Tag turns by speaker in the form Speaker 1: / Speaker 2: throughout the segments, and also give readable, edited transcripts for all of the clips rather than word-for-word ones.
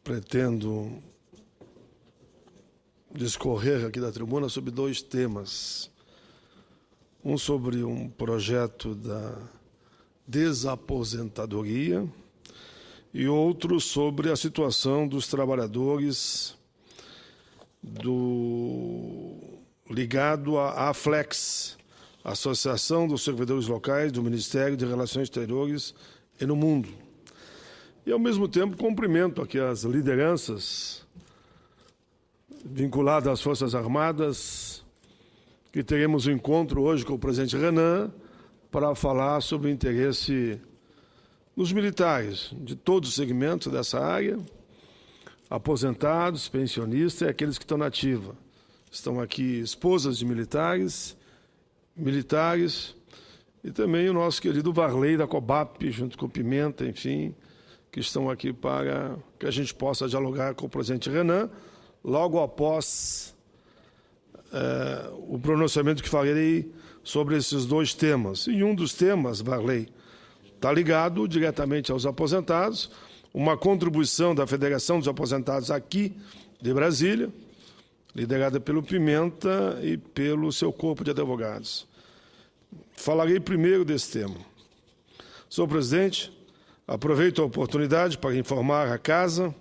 Speaker 1: pretendo discorrer aqui da tribuna sobre dois temas. Um sobre um projeto da desaposentadoria e outro sobre a situação dos trabalhadores ligado à AFLEX, Associação dos Servidores Locais do Ministério de Relações Exteriores e no mundo. E, ao mesmo tempo, cumprimento aqui as lideranças vinculadas às Forças Armadas, que teremos um encontro hoje com o presidente Renan para falar sobre o interesse dos militares, de todos os segmentos dessa área, aposentados, pensionistas e aqueles que estão na ativa. Estão aqui esposas de militares e também o nosso querido Varley da COBAP, junto com o Pimenta, enfim, que estão aqui para que a gente possa dialogar com o presidente Renan, logo após o pronunciamento que farei sobre esses dois temas. E um dos temas, Varley, está ligado diretamente aos aposentados, uma contribuição da Federação dos Aposentados aqui de Brasília, liderada pelo Pimenta e pelo seu corpo de advogados. Falarei primeiro desse tema. Senhor presidente, aproveito a oportunidade para informar a Casa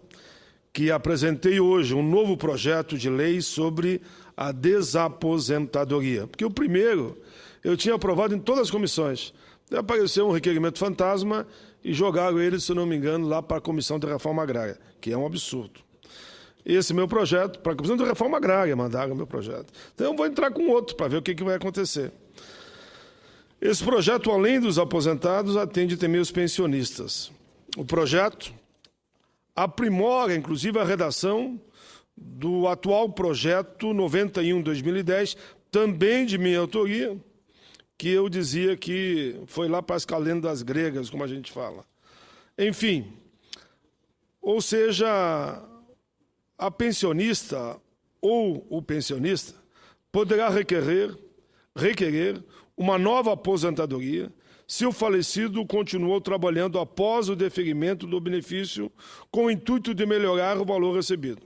Speaker 1: que apresentei hoje um novo projeto de lei sobre a desaposentadoria. Porque o primeiro eu tinha aprovado em todas as comissões. Apareceu um requerimento fantasma e jogaram ele, se não me engano, lá para a Comissão de Reforma Agrária, que é um absurdo. Esse meu projeto, para a Comissão de Reforma Agrária, mandaram o meu projeto. Então eu vou entrar com outro para ver o que vai acontecer. Esse projeto, além dos aposentados, atende também os pensionistas. O projeto aprimora, inclusive, a redação do atual projeto 91/2010, também de minha autoria, que eu dizia que foi lá para as calendas gregas, como a gente fala. Enfim, ou seja, a pensionista ou o pensionista poderá requerer uma nova aposentadoria se o falecido continuou trabalhando após o deferimento do benefício com o intuito de melhorar o valor recebido.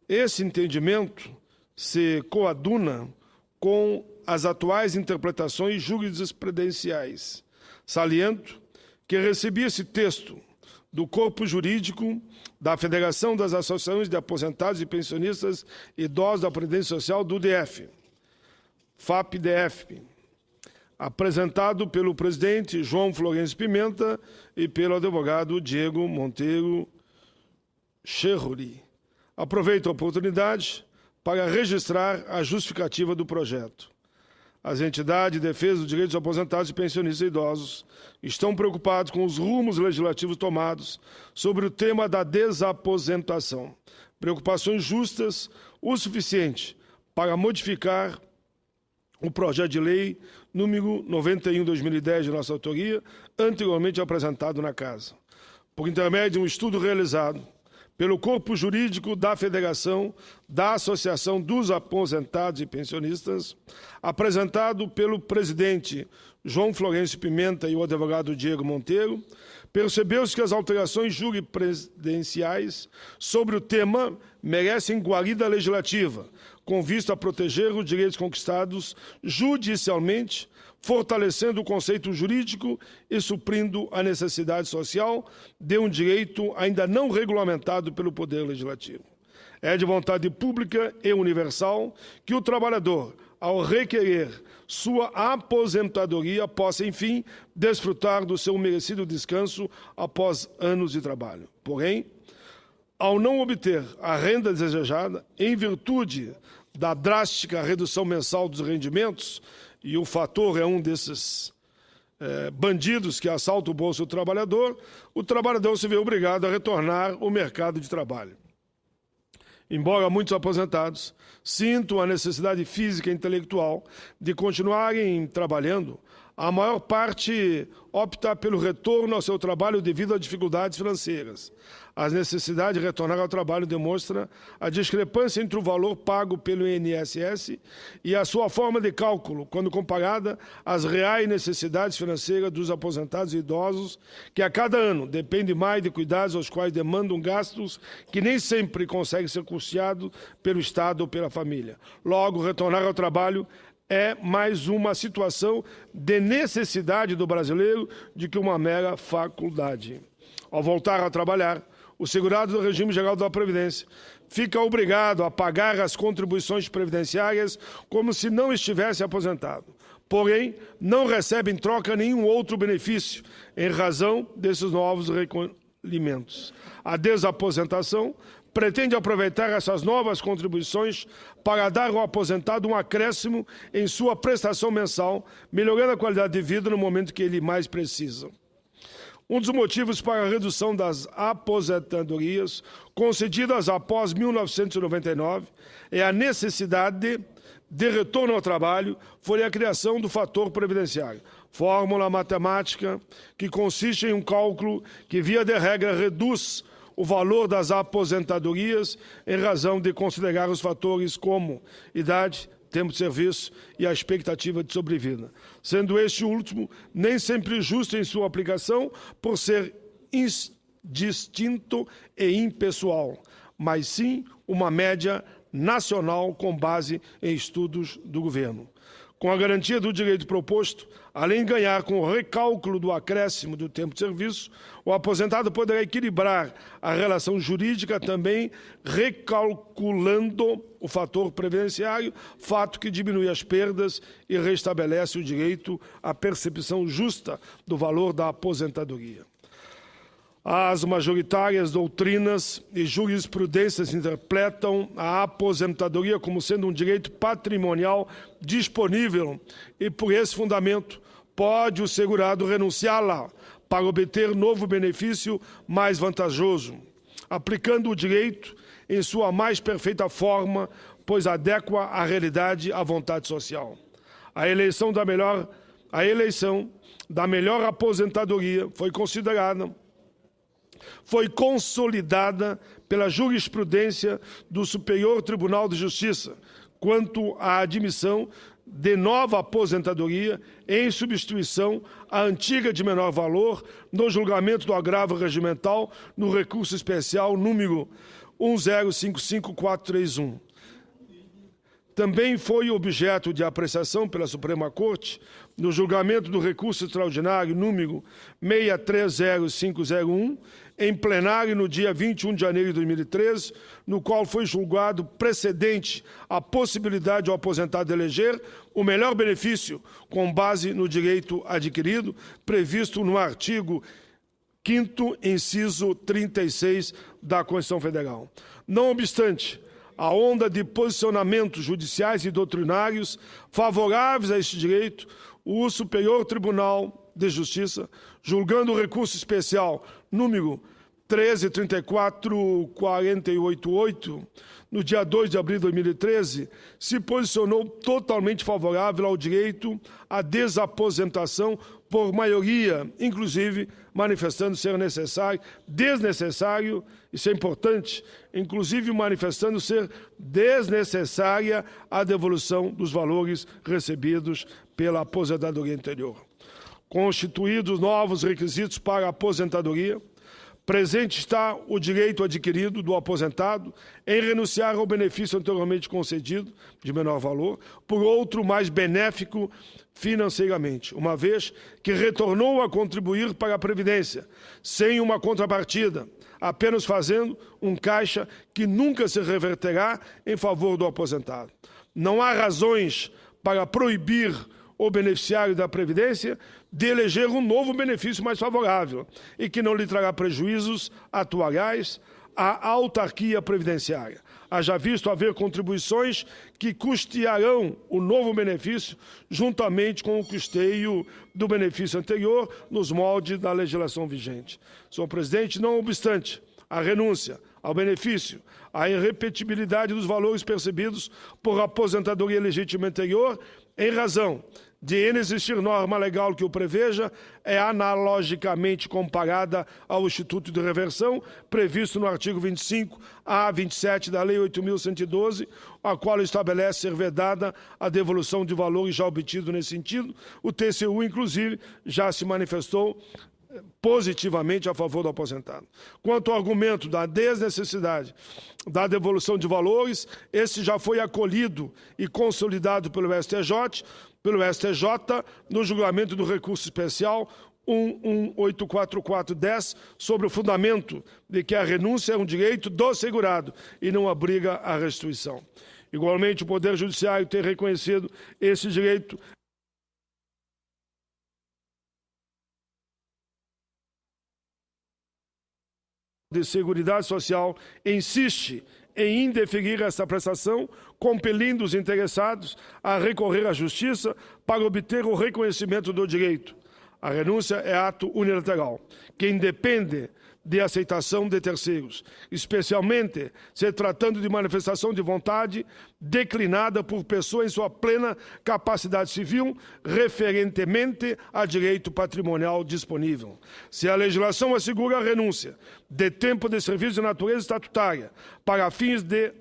Speaker 1: Esse entendimento se coaduna com as atuais interpretações jurisprudenciais. Saliento que recebi esse texto do corpo jurídico da Federação das Associações de Aposentados e Pensionistas Idosos da Previdência Social do DF, FAP-DF, apresentado pelo presidente João Florencio Pimenta e pelo advogado Diego Monteiro Cheruri. Aproveito a oportunidade para registrar a justificativa do projeto. As entidades de defesa dos direitos dos aposentados e pensionistas idosos estão preocupados com os rumos legislativos tomados sobre o tema da desaposentação. Preocupações justas o suficiente para modificar o projeto de lei número 91/2010 de nossa autoria, anteriormente apresentado na Casa. Por intermédio de um estudo realizado pelo corpo jurídico da Federação da Associação dos Aposentados e Pensionistas, apresentado pelo presidente João Florencio Pimenta e o advogado Diego Monteiro, percebeu-se que as alterações jurisprudenciais sobre o tema merecem guarida legislativa, com vista a proteger os direitos conquistados judicialmente, fortalecendo o conceito jurídico e suprindo a necessidade social de um direito ainda não regulamentado pelo Poder Legislativo. É de vontade pública e universal que o trabalhador, ao requerer sua aposentadoria, possa, enfim, desfrutar do seu merecido descanso após anos de trabalho. Porém, ao não obter a renda desejada, em virtude da drástica redução mensal dos rendimentos, e o fator é um desses bandidos que assaltam o bolso do o trabalhador se vê obrigado a retornar ao mercado de trabalho. Embora muitos aposentados sintam a necessidade física e intelectual de continuarem trabalhando, a maior parte opta pelo retorno ao seu trabalho devido a dificuldades financeiras. As necessidades de retornar ao trabalho demonstram a discrepância entre o valor pago pelo INSS e a sua forma de cálculo, quando comparada às reais necessidades financeiras dos aposentados e idosos, que a cada ano dependem mais de cuidados aos quais demandam gastos que nem sempre conseguem ser custeados pelo Estado ou pela família. Logo, retornar ao trabalho é mais uma situação de necessidade do brasileiro do que uma mera faculdade. Ao voltar a trabalhar, o segurado do regime geral da Previdência fica obrigado a pagar as contribuições previdenciárias como se não estivesse aposentado. Porém, não recebe em troca nenhum outro benefício, em razão desses novos recolhimentos. A desaposentação pretende aproveitar essas novas contribuições para dar ao aposentado um acréscimo em sua prestação mensal, melhorando a qualidade de vida no momento que ele mais precisa. Um dos motivos para a redução das aposentadorias concedidas após 1999 é a necessidade de retorno ao trabalho, foi a criação do fator previdenciário. Fórmula matemática que consiste em um cálculo que, via de regra, reduz o valor das aposentadorias em razão de considerar os fatores como idade, tempo de serviço e a expectativa de sobrevida, sendo este último nem sempre justo em sua aplicação por ser indistinto e impessoal, mas sim uma média nacional com base em estudos do governo. Com a garantia do direito proposto, além de ganhar com o recálculo do acréscimo do tempo de serviço, o aposentado poderá equilibrar a relação jurídica também recalculando o fator previdenciário, fato que diminui as perdas e restabelece o direito à percepção justa do valor da aposentadoria. As majoritárias doutrinas e jurisprudências interpretam a aposentadoria como sendo um direito patrimonial disponível e, por esse fundamento, pode o segurado renunciá-la para obter novo benefício mais vantajoso, aplicando o direito em sua mais perfeita forma, pois adequa à realidade à vontade social. A eleição da melhor aposentadoria foi consolidada pela jurisprudência do Superior Tribunal de Justiça quanto à admissão de nova aposentadoria em substituição à antiga de menor valor no julgamento do agravo regimental no recurso especial número 1055431. Também foi objeto de apreciação pela Suprema Corte no julgamento do recurso extraordinário número 630501, em plenário no dia 21 de janeiro de 2013, no qual foi julgado precedente a possibilidade do aposentado eleger o melhor benefício com base no direito adquirido, previsto no artigo 5º, inciso 36 da Constituição Federal. Não obstante, a onda de posicionamentos judiciais e doutrinários favoráveis a este direito, o Superior Tribunal de Justiça, julgando o recurso especial número 13.34.488, no dia 2 de abril de 2013, se posicionou totalmente favorável ao direito à desaposentação por maioria, inclusive manifestando ser desnecessário, isso é importante, inclusive manifestando ser desnecessária a devolução dos valores recebidos pela aposentadoria anterior. Constituídos novos requisitos para a aposentadoria, presente está o direito adquirido do aposentado em renunciar ao benefício anteriormente concedido, de menor valor, por outro mais benéfico financeiramente, uma vez que retornou a contribuir para a Previdência, sem uma contrapartida, apenas fazendo um caixa que nunca se reverterá em favor do aposentado. Não há razões para proibir o beneficiário da Previdência de eleger um novo benefício mais favorável e que não lhe trará prejuízos atuariais à autarquia previdenciária. Haja visto haver contribuições que custearão o novo benefício juntamente com o custeio do benefício anterior nos moldes da legislação vigente. Senhor presidente, não obstante a renúncia ao benefício, a irrepetibilidade dos valores percebidos por aposentadoria legítima anterior, em razão de inexistir norma legal que o preveja, é analogicamente comparada ao Instituto de Reversão, previsto no artigo 25A 27 da Lei 8.112, a qual estabelece ser vedada a devolução de valores já obtidos nesse sentido. O TCU, inclusive, já se manifestou positivamente a favor do aposentado. Quanto ao argumento da desnecessidade da devolução de valores, esse já foi acolhido e consolidado pelo STJ no julgamento do recurso especial 11844010, sobre o fundamento de que a renúncia é um direito do segurado e não obriga à restituição. Igualmente, o Poder Judiciário tem reconhecido esse direito de Seguridade Social insiste em indeferir essa prestação, compelindo os interessados a recorrer à Justiça para obter o reconhecimento do direito. A renúncia é ato unilateral, que independe de aceitação de terceiros, especialmente se tratando de manifestação de vontade declinada por pessoa em sua plena capacidade civil, referentemente a direito patrimonial disponível. Se a legislação assegura a renúncia de tempo de serviço de natureza estatutária para fins de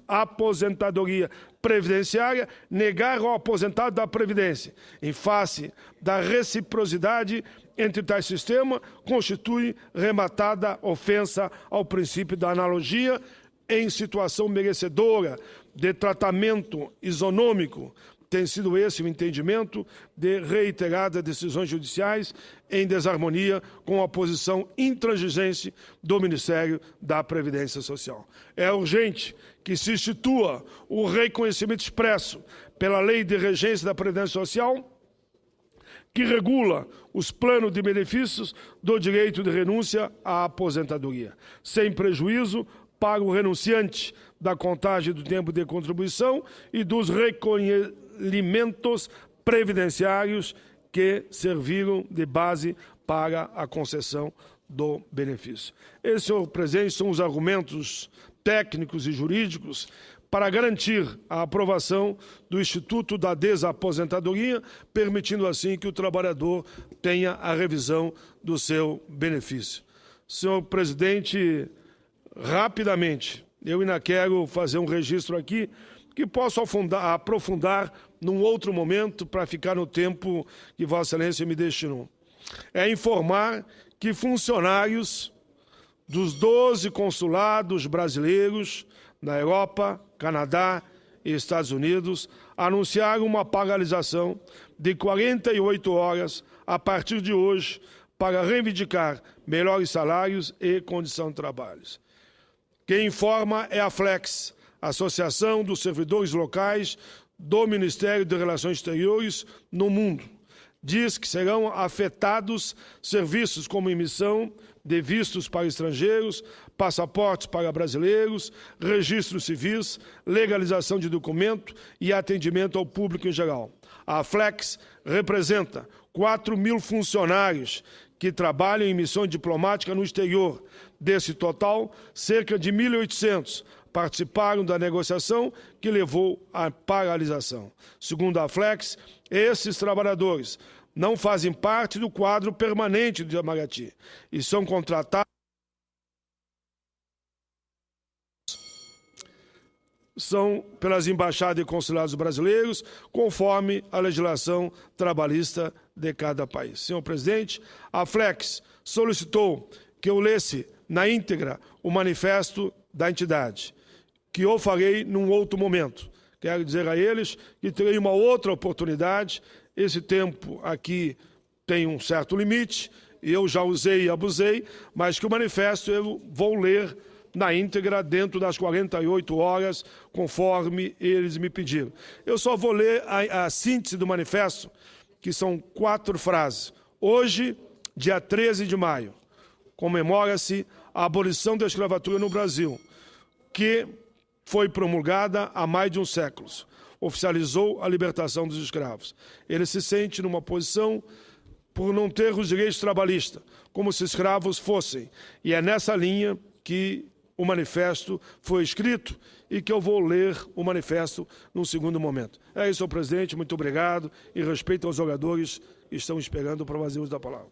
Speaker 1: aposentadoria previdenciária, negar ao aposentado da Previdência, em face da reciprocidade entre tais sistemas, constitui rematada ofensa ao princípio da analogia em situação merecedora de tratamento isonômico. Tem sido esse o entendimento de reiteradas decisões judiciais em desarmonia com a posição intransigente do Ministério da Previdência Social. É urgente que se institua o reconhecimento expresso pela Lei de Regência da Previdência Social, que regula os planos de benefícios do direito de renúncia à aposentadoria, sem prejuízo para o renunciante da contagem do tempo de contribuição e dos recolhimentos previdenciários que serviram de base para a concessão do benefício. Esses, senhor presidente, são os argumentos técnicos e jurídicos para garantir a aprovação do Instituto da Desaposentadoria, permitindo assim que o trabalhador tenha a revisão do seu benefício. Senhor presidente, rapidamente, eu ainda quero fazer um registro aqui que posso aprofundar num outro momento para ficar no tempo que Vossa Excelência me destinou. É informar que funcionários dos 12 consulados brasileiros na Europa, Canadá e Estados Unidos anunciaram uma paralisação de 48 horas a partir de hoje para reivindicar melhores salários e condição de trabalho. Quem informa é a Flex, Associação dos Servidores Locais do Ministério de Relações Exteriores no mundo. Diz que serão afetados serviços como emissão de vistos para estrangeiros, passaportes para brasileiros, registros civis, legalização de documento e atendimento ao público em geral. A Flex representa 4.000 funcionários que trabalham em missão diplomática no exterior. Desse total, cerca de 1.800 participaram da negociação que levou à paralisação. Segundo a Flex, esses trabalhadores não fazem parte do quadro permanente do Itamaraty e são contratados pelas embaixadas e consulados brasileiros, conforme a legislação trabalhista de cada país. Senhor presidente, a Flex solicitou que eu lesse na íntegra o manifesto da entidade, que eu farei num outro momento. Quero dizer a eles que terei uma outra oportunidade. Esse tempo aqui tem um certo limite, eu já usei e abusei, mas que o manifesto eu vou ler na íntegra dentro das 48 horas, conforme eles me pediram. Eu só vou ler a síntese do manifesto, que são 4 frases. Hoje, dia 13 de maio, comemora-se a abolição da escravatura no Brasil, que foi promulgada há mais de um século. Oficializou a libertação dos escravos. Ele se sente numa posição por não ter os direitos trabalhistas, como se escravos fossem. E é nessa linha que o manifesto foi escrito e que eu vou ler o manifesto num segundo momento. É isso, senhor presidente, muito obrigado e respeito aos jogadores que estão esperando o provazios da palavra.